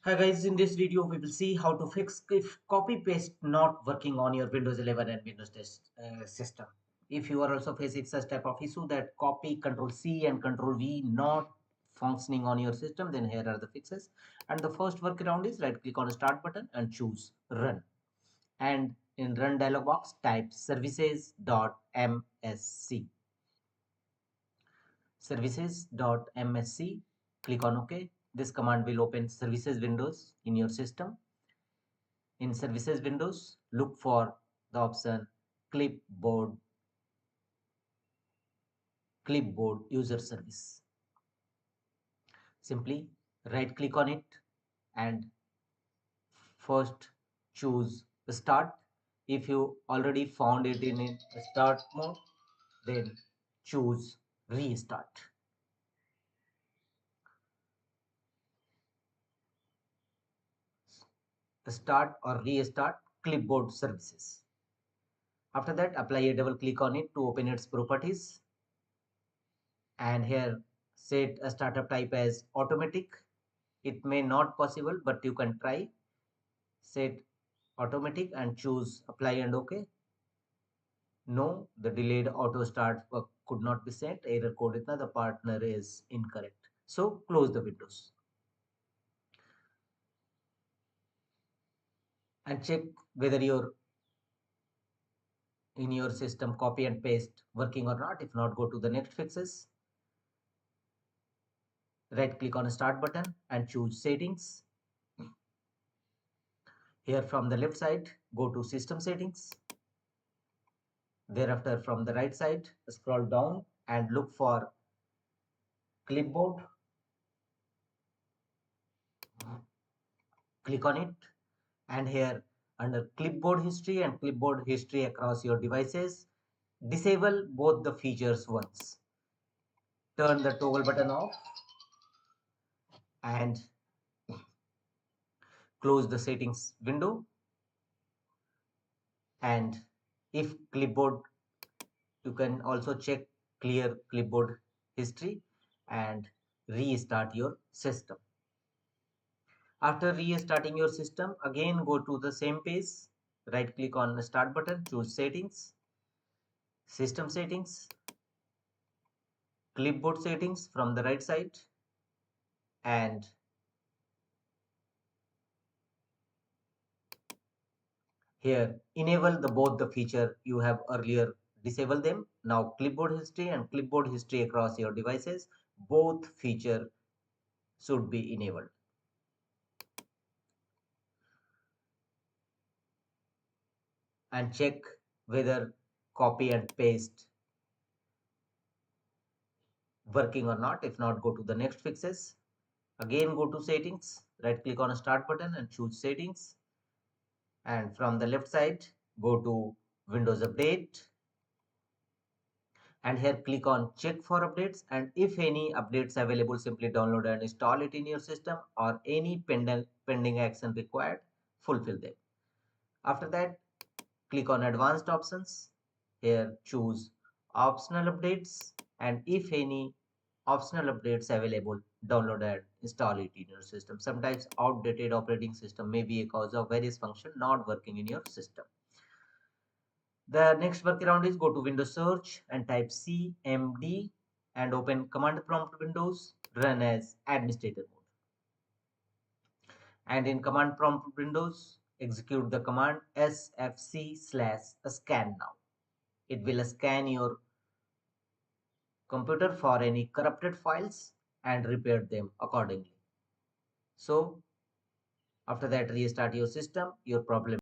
Hi guys, in this video we will see how to fix if copy paste not working on your Windows 11 and Windows 10 system. If you are also facing such type of issue that copy Ctrl+C and Ctrl+V not functioning on your system, then here are the fixes. And the first workaround is right click on the start button and choose run. And in run dialog box type services.msc. Services.msc, click on OK. This command will open services windows in your system. In services windows, look for the option clipboard user service. Simply right click on it and first choose start. If you already found it in a start mode, then choose restart. Start or restart clipboard services. After that, apply a double click on it to open its properties. And here set a startup type as automatic. It may not possible, but you can try. Set automatic and choose apply and OK. No, the delayed auto start could not be set. Error code itna, the partner is incorrect. So close the windows and check whether in your system copy and paste working or not. If not, go to the next fixes. Right click on start button and choose settings. Here from the left side, go to system settings. Thereafter from the right side, scroll down and look for clipboard. Click on it, and here under clipboard history and clipboard history across your devices, disable both the features once. Turn the toggle button off and close the settings window. And if clipboard, you can also check clear clipboard history and restart your system. After restarting your system, again go to the same page, right click on the start button, choose settings, system settings, clipboard settings from the right side, and here enable both the feature you have earlier disabled them. Now clipboard history and clipboard history across your devices, both feature should be enabled. And check whether copy and paste working or not. If not, go to the next fixes. Again go to settings, right click on a start button and choose settings, and from the left side go to Windows Update, and here click on check for updates, and if any updates available, simply download and install it in your system, or any pending action required, fulfill them. After that, click on advanced options. Here choose optional updates, and if any optional updates available, download and install it in your system. Sometimes outdated operating system may be a cause of various functions not working in your system. The next workaround is go to Windows search and type CMD and open command prompt windows, run as administrator mode. And in command prompt windows, execute the command sfc/scan now. It will scan your computer for any corrupted files and repair them accordingly. So after that, restart your system, your problem